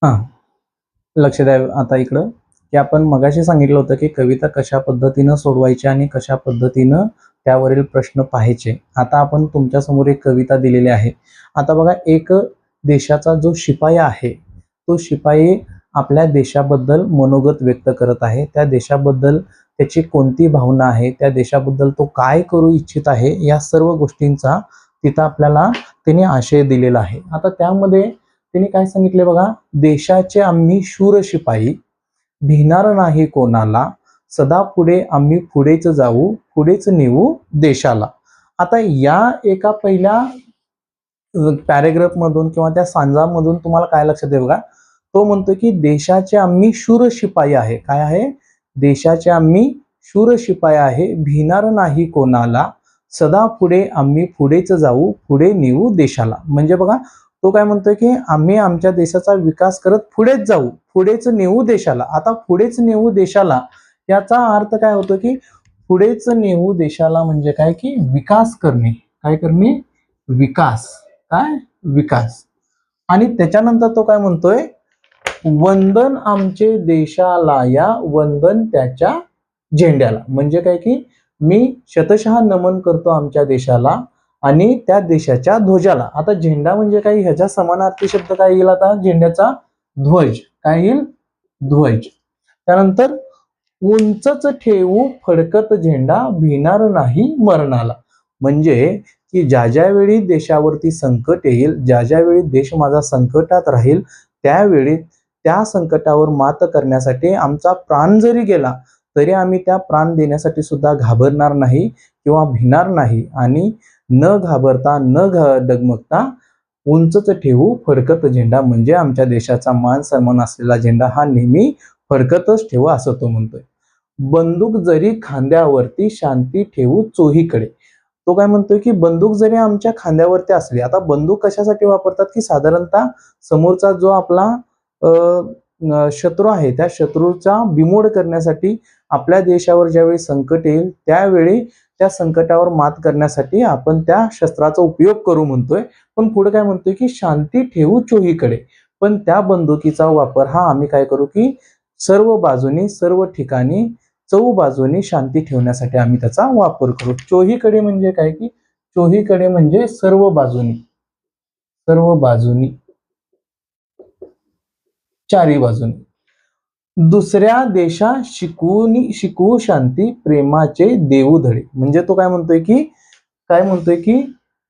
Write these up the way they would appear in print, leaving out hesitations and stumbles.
हा, लक्ष द्या आता इकडं, की आपण मगाशी सांगितलं होतं की कविता कशा पद्धतीनं सोडवायची आणि कशा पद्धतीनं त्यावरील प्रश्न पाहायचे. आता आपण तुमच्या समोर एक कविता दिलेली आहे. आता बघा, एक देशाचा जो शिपाई आहे, तो शिपाई आपल्या देशाबद्दल मनोगत व्यक्त करत आहे. त्या देशाबद्दल त्याची कोणती भावना आहे, त्या देशाबद्दल तो काय करू इच्छित आहे, या सर्व गोष्टींचा तिथं आपल्याला त्याने आशय दिलेला आहे. आता त्यामध्ये त्यांनी काय सांगितले बघा, देशाचे आम्ही शूर शिपाई, भिणार नाही कोणाला, सदा पुढे आम्ही पुढेच जाऊ, पुढेच नेऊ देशाला. आता या एका पहिल्या पॅरेग्राफ मधून किंवा त्या सांजामधून तुम्हाला काय लक्षात येईल बघा, तो म्हणतो की देशाचे आम्ही शूर शिपाई आहे. काय आहे? देशाचे आम्ही शूर शिपाई आहे, भिणार नाही कोणाला, सदा पुढे आम्ही पुढेच जाऊ, पुढे नेऊ देशाला. म्हणजे बघा, तो काय म्हणतोय की आम्ही आमच्या देशाचा विकास करत पुढेच जाऊ, पुढेच नेऊ देशाला. आता पुढेच नेऊ देशाला याचा अर्थ काय होतो की पुढेच नेऊ देशाला म्हणजे काय की विकास करणे. काय करणे? विकास. काय? विकास. आणि त्याच्यानंतर तो काय म्हणतोय, वंदन आमचे देशाला या, वंदन त्याच्या झेंड्याला. म्हणजे काय की मी शतशः नमन करतो आमच्या देशाला आणि त्या देशाच्या ध्वजाला. आता झेंडा म्हणजे काय, ह्याच्या समानार्थी शब्द काय येईल आता झेंड्याचा? ध्वज. काय येईल? ध्वज. त्यानंतर उंचच ठेवू फडकत झेंडा, भिणार नाही मरणाला. म्हणजे की ज्या ज्यावेळी देशावरती संकट येईल, ज्या ज्यावेळी देश माझा संकटात राहील, त्यावेळी त्या संकटावर मात करण्यासाठी आमचा प्राण जरी गेला तरी आम्ही त्या प्राण देण्यासाठी सुद्धा घाबरणार नाही किंवा भिणार नाही. आणि न घाबरता न डगमगता उंचच ठेवू फडकत झेंडा, म्हणजे आमच्या देशाचा मान सन्मान असलेला झेंडा हा नेहमी फडकतच ठेवू, असं तो म्हणतोय. बंदूक जरी खांद्यावरती, शांती ठेवू चोहीकडे. तो काय म्हणतोय की बंदूक जरी आमच्या खांद्यावरती असली, आता बंदूक कशासाठी वापरतात की साधारणतः समोरचा जो आपला शत्रू आहे त्या शत्रूचा बिमोड करण्यासाठी, आपल्या देशावर ज्यावेळी संकट येईल त्यावेळी त्या संकटावर मात करण्यासाठी आपण त्या शस्त्राचा उपयोग करू म्हणतोय. पण पुढे काय म्हणतोय की शांती ठेवू चोहीकडे. पण त्या बंदुकीचा वापर हा आम्ही काय करू की सर्व बाजूनी, सर्व ठिकाणी, चहूबाजूनी शांती ठेवण्यासाठी आम्ही त्याचा वापर करू. चोहीकडे म्हणजे काय की चोहीकडे म्हणजे सर्व बाजूनी, सर्व बाजूनी, चारी बाजूनी. दुसऱ्या देशा शिकवू शांती, प्रेमाचे देऊ धडे. म्हणजे तो काय म्हणतोय की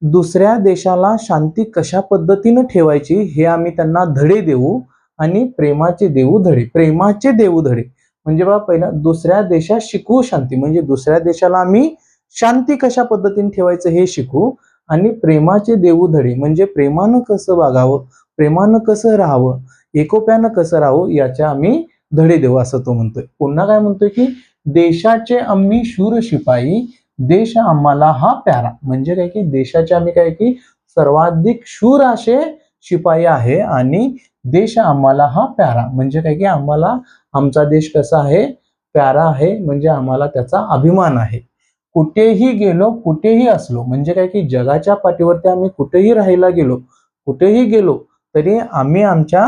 दुसऱ्या देशाला शांती कशा पद्धतीने ठेवायची हे आम्ही त्यांना धडे देऊ, आणि प्रेमाचे देऊ धडे. प्रेमाचे देऊ धडे म्हणजे बघा, पहिला दुसऱ्या देशात शिकवू शांती, म्हणजे दुसऱ्या देशाला आम्ही शांती कशा पद्धतीने ठेवायचं हे शिकू. आणि प्रेमाचे देऊ धडे म्हणजे प्रेमानं कसं वागावं, प्रेमानं कसं राहावं, एकोप्यानं कसं राहावं याच्या आम्ही धडे देऊ, असं तो म्हणतोय. पुन्हा काय म्हणतोय की देशाचे आम्ही शूर शिपाई, देश आम्हाला हा प्यारा. म्हणजे काय की देशाचे आम्ही काय की सर्वाधिक शूर असे शिपाई आहे आणि देश आम्हाला हा प्यारा. म्हणजे काय की आम्हाला आमचा देश कसा आहे? प्यारा आहे, म्हणजे आम्हाला त्याचा अभिमान आहे. कुठेही गेलो, कुठेही असलो, म्हणजे काय की जगाच्या पाठीवरती आम्ही कुठेही राहायला गेलो, कुठेही गेलो तरी आम्ही आमच्या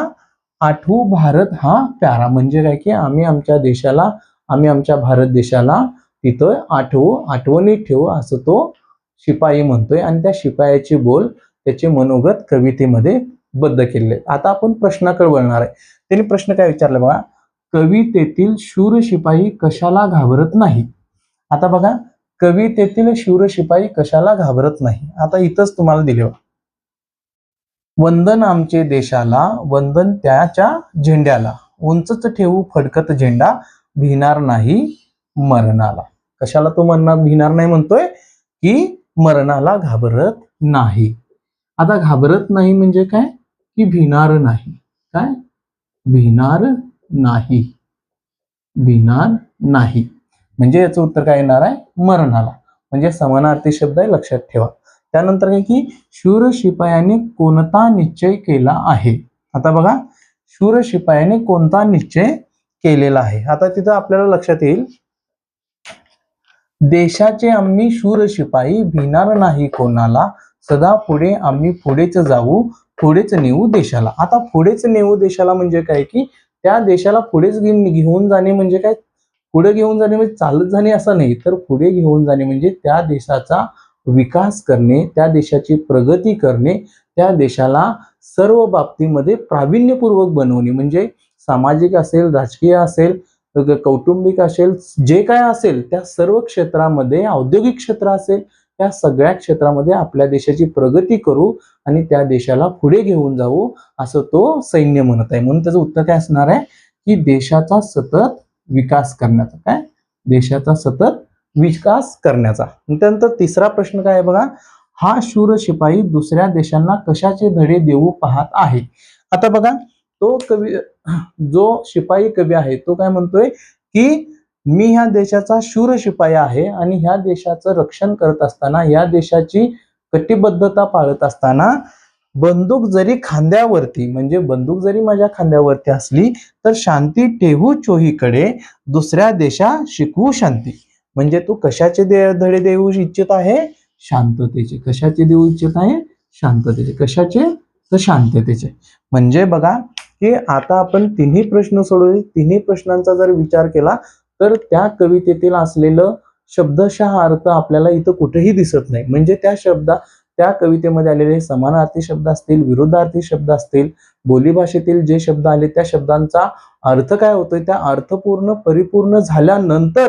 आठवू भारत हा प्यारा. म्हणजे काय की आम्ही आमच्या देशाला, आम्ही आमच्या भारत देशाला तिथं आठवू, आठवणीत ठेवू, असं तो शिपाई म्हणतोय. आणि त्या शिपायाची बोल, त्याचे मनोगत कवितेमध्ये बद्ध केलेले. आता आपण प्रश्नाकडे वळणार आहे. त्यांनी प्रश्न काय विचारला बघा, कवितेतील शूर शिपाई कशाला घाबरत नाही. आता बघा, कवितेतील शूर शिपाई कशाला घाबरत नाही. आता इथंच तुम्हाला दिले, वंदन आमचे देशाला, वंदन त्याच्या झेंड्याला, उंचच ठेवू फडकत झेंडा, भिणार नाही मरणाला. कशाला तो भिणार नाही म्हणतोय की मरणाला घाबरत नाही. आता घाबरत नाही म्हणजे काय की भिणार नाही. काय? भिणार नाही. भिणार नाही म्हणजे याचं उत्तर काय येणार आहे? मरणाला. म्हणजे समानार्थी शब्द आहे, लक्षात ठेवा. त्यानंतर काय की शूर शिपायाने कोणता निश्चय केला आहे. आता बघा, शूर शिपायाने कोणता निश्चय केलेला आहे. आता तिथं आपल्याला लक्षात येईल, देशाचे आम्ही शूर शिपाई, भिणार नाही कोणाला, सदा पुढे आम्ही पुढेच जाऊ, पुढेच नेऊ देशाला. आता पुढेच नेऊ देशाला म्हणजे काय की त्या देशाला पुढेच घेऊन जाणे म्हणजे काय, पुढे घेऊन जाणे म्हणजे चालत जाणे असं नाही, तर पुढे घेऊन जाणे म्हणजे त्या देशाचा विकास करणे, त्या देशाची प्रगती करणे, त्या देशाला सर्व बाबतीमध्ये प्रावीण्यपूर्वक बनवणे. म्हणजे सामाजिक असेल, राजकीय असेल, कौटुंबिक असेल, जे काय असेल त्या सर्व क्षेत्रामध्ये, औद्योगिक क्षेत्र असेल, त्या सगळ्या क्षेत्रामध्ये आपल्या देशाची प्रगती करू आणि त्या देशाला पुढे घेऊन जाऊ असं तो सैन्य म्हणत आहे. म्हणून त्याचं उत्तर काय असणार आहे की देशाचा सतत विकास करण्याचा. काय, देशाचा सतत विकास करण्याचा. त्यानंतर तिसरा प्रश्न काय आहे बघा, हा शूर शिपाई दुसऱ्या देशांना कशाचे धडे देऊ पाहत आहे. आता बघा, तो कवी, जो शिपाई कवी आहे तो काय म्हणतोय की मी ह्या देशाचा शूर शिपाई आहे आणि ह्या देशाचं रक्षण करत असताना, या देशाची कटिबद्धता पाळत असताना बंदूक जरी खांद्यावरती, म्हणजे बंदूक जरी माझ्या खांद्यावरती असली तर शांती ठेवू चोहीकडे, दुसऱ्या देशा शिकवू शांती. म्हणजे तू कशाचे धडे देऊ इच्छित आहे, शांततेचे. कशाचे देऊ इच्छित आहे, शांततेचे. कशाचे, तर शांततेचे. म्हणजे बघा की आता आपण तिन्ही प्रश्न सोडवले, तिन्ही प्रश्नांचा जर विचार केला तर त्या कवितेतील असलेलं शब्दशः अर्थ आपल्याला इथं कुठेही दिसत नाही. म्हणजे त्या कवितेमध्ये आलेले समानार्थी शब्द असतील, विरुद्धार्थी शब्द असतील, बोलीभाषेतील जे शब्द आले त्या शब्दांचा अर्थ काय होतोय, त्या अर्थपूर्ण परिपूर्ण झाल्यानंतर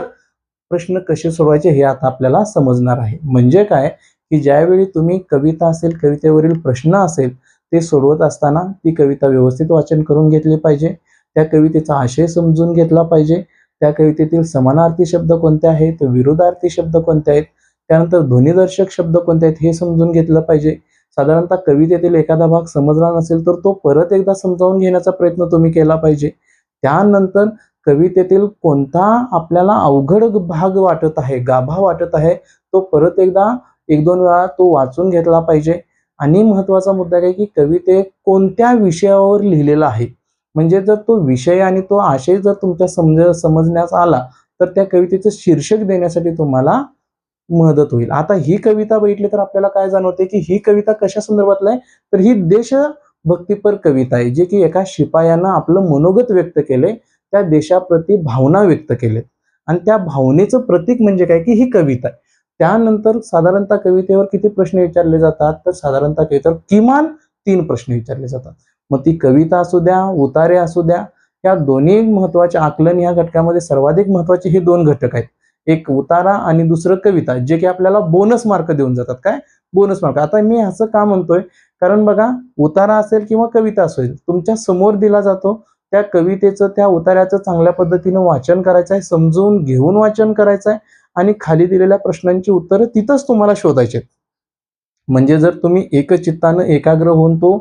प्रश्न कसे सोडवायचे हे आता आपल्याला समजणार आहे. म्हणजे काय की ज्यावेळी तुम्ही कविता असेल, कवितेवरील प्रश्न असेल, ते सोडवत असताना ती कविता व्यवस्थित वाचन करून घेतली पाहिजे, त्या कवितेचा आशय समजून घेतला पाहिजे, त्या कवितेतील समानार्थी शब्द कोणते आहेत, विरुद्धार्थी शब्द कोणते आहेत, त्यानंतर ध्वनिदर्शक शब्द कोणते आहेत हे समजून घेतलं पाहिजे. साधारणतः कवितेतील एखादा भाग समजला नसेल तर तो परत एकदा समजावून घेण्याचा प्रयत्न तुम्ही केला पाहिजे. त्यानंतर कवितेतील कोणता आपल्याला अवघड भाग वाटत आहे, गाभा वाटत आहे, तो परत एकदा 1-2 वेळा तो वाचून घेतला पाहिजे. आणि महत्वाचा मुद्दा काय की कविते कोणत्या विषयावर लिहिलेला आहे, म्हणजे जर तो विषय आणि तो आशय जर तुमच्या समजण्यास आला तर त्या कवितेचं शीर्षक देण्यासाठी तुम्हाला मदत होईल. आता ही कविता बघितली तर आपल्याला काय जाणवते की ही कविता कशा संदर्भातला आहे, तर ही देशभक्तीपर कविता आहे, जे की एका शिपायानं आपलं मनोगत व्यक्त केले, त्या देशाप्रती भावना व्यक्त केले आणि त्या भावनेचं प्रतीक म्हणजे काय की ही कविता आहे. त्यानंतर साधारणतः कवितेवर किती प्रश्न विचारले जातात, तर साधारणतः कवितेवर किमान 3 प्रश्न विचारले जातात. मग ती कविता असू द्या, उतारे असू द्या, या दोन्ही महत्वाचे आकलन या घटकामध्ये सर्वाधिक महत्वाचे हे 2 घटक आहेत, एक उतारा आणि दुसरं कविता, जे की आपल्याला बोनस मार्क देऊन जातात. काय, बोनस मार्क. आता मी असं का म्हणतोय, कारण बघा उतारा असेल किंवा कविता असेल, तुमच्या समोर दिला जातो, त्या कवितेचं, त्या उतार्याचं चांगल्या पद्धतीनं वाचन करायचं आहे, समजून घेऊन वाचन करायचं आहे आणि खाली दिलेल्या प्रश्नांची उत्तरं तिथंच तुम्हाला शोधायचे. म्हणजे जर तुम्ही एकचित्तानं एकाग्र होऊन तो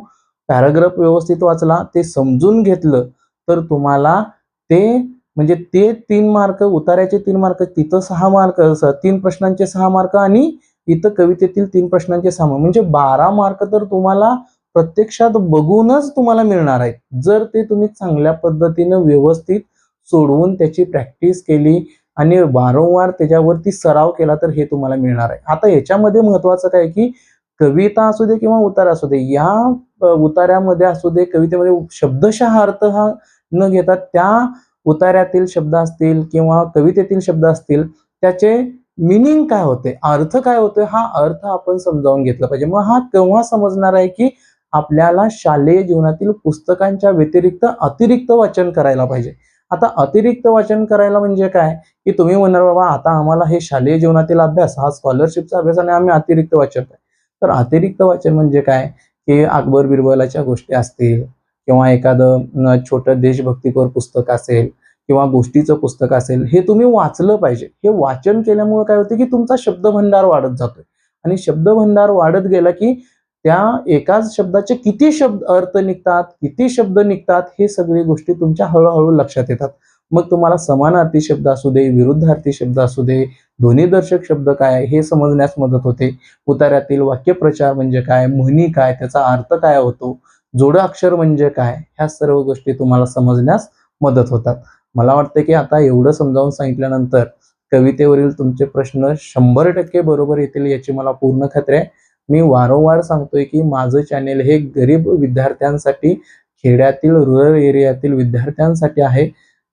पॅराग्राफ व्यवस्थित वाचला, ते समजून घेतलं, तर तुम्हाला ते, म्हणजे ते 3 मार्क, उतार्याचे 3 मार्क, तिथं 6 मार्क, 3 प्रश्नांचे 6 मार्क आणि इथं कवितेतील 3 प्रश्नांचे 6 मार्क, म्हणजे 12 मार्क तर तुम्हाला प्रत्यक्षात बघूनच तुम्हाला मिळणार आहेत, जर ते तुम्ही चांगल्या पद्धतीनं व्यवस्थित सोडवून त्याची प्रॅक्टिस केली आणि वारंवार त्याच्यावरती सराव केला तर हे तुम्हाला मिळणार आहे. आता याच्यामध्ये महत्वाचं काय की कविता असू दे किंवा उतारा असू दे, या उतार्यामध्ये असू दे, कवितेमध्ये शब्दशः अर्थ हा न घेता त्या उतार्यातील शब्द असतील किंवा कवितेतील शब्द असतील, त्याचे मिनिंग काय होते, अर्थ काय होते, हा अर्थ आपण समजावून घेतला पाहिजे. मग हा केव्हा समजणार आहे की आपल्याला शालेय जीवनातील पुस्तकांच्या व्यतिरिक्त अतिरिक्त वाचन करायला पाहिजे. आता अतिरिक्त वाचन करायला म्हणजे काय की तुम्ही म्हणणार बाबा आता आम्हाला हे शालेय जीवनातील अभ्यास, हा स्कॉलरशिपचा अभ्यास आणि आम्ही अतिरिक्त वाचन आहे. तर अतिरिक्त वाचन म्हणजे काय की अकबर बिरबलाच्या गोष्टी असतील किंवा एखादं छोटं देशभक्तीपर पुस्तक असेल किंवा गोष्टीचं पुस्तक असेल, हे तुम्ही वाचलं पाहिजे. हे वाचन केल्यामुळे काय होते की तुमचा शब्दभंडार वाढत जातोय आणि शब्दभंडार वाढत गेला की त्या एकाच शब्दाचे किती शब्द अर्थ निघतात, किती शब्द निघतात, हे सगळी गोष्टी तुमच्या हळूहळू लक्षात येतात. मग तुम्हाला समानार्थी शब्द असू दे, विरुद्धार्थी शब्द असू दे, ध्वनिदर्शक शब्द काय हे समजण्यास मदत होते. उतार्यातील वाक्यप्रचार म्हणजे काय, म्हणी काय, त्याचा अर्थ काय होतो, जोडाक्षर म्हणजे काय, ह्या सर्व गोष्टी तुम्हाला समजण्यास मदत होतात. मला वाटतं की आता एवढं समजावून सांगितल्यानंतर कवितेवरील तुमचे प्रश्न 100% बरोबर येतील याची मला पूर्ण खात्री आहे. मी वारंवार सांगतोय की माझं चॅनेल हे गरीब विद्यार्थ्यांसाठी, खेड्यातील रुरल एरियातील विद्यार्थ्यांसाठी आहे.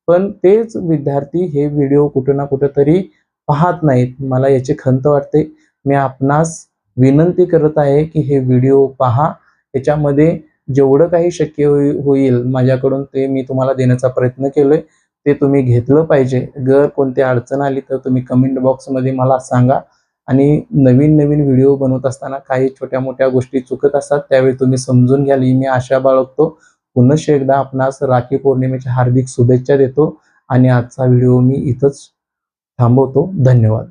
पण तेच विद्यार्थी हे व्हिडिओ कुठे ना कुठेतरी पाहत नाहीत. मला याची खंत वाटते. मी आपणास विनंती करत आहे की हे व्हिडिओ पहा. याच्यामध्ये जेवढं काही शक्य होईल माझ्याकडून ते मी तुम्हाला देण्याचा प्रयत्न केलोय. ते तुम्ही घेतलं पाहिजे. जर कोणती अडचण आली तर तुम्ही कमेंट बॉक्समध्ये मला सांगा. आणि नवीन व्हिडिओ बनवत असताना काही छोट्या-मोठ्या गोष्टी चुकत असतात, त्यावेळी तुम्ही समजून घ्याल ही मी आशा बाळगतो. पुनश्च एकदा आपणास राखी पौर्णिमेच्या हार्दिक शुभेच्छा देतो आणि आजचा व्हिडिओ मी इथंच थांबवतो. धन्यवाद.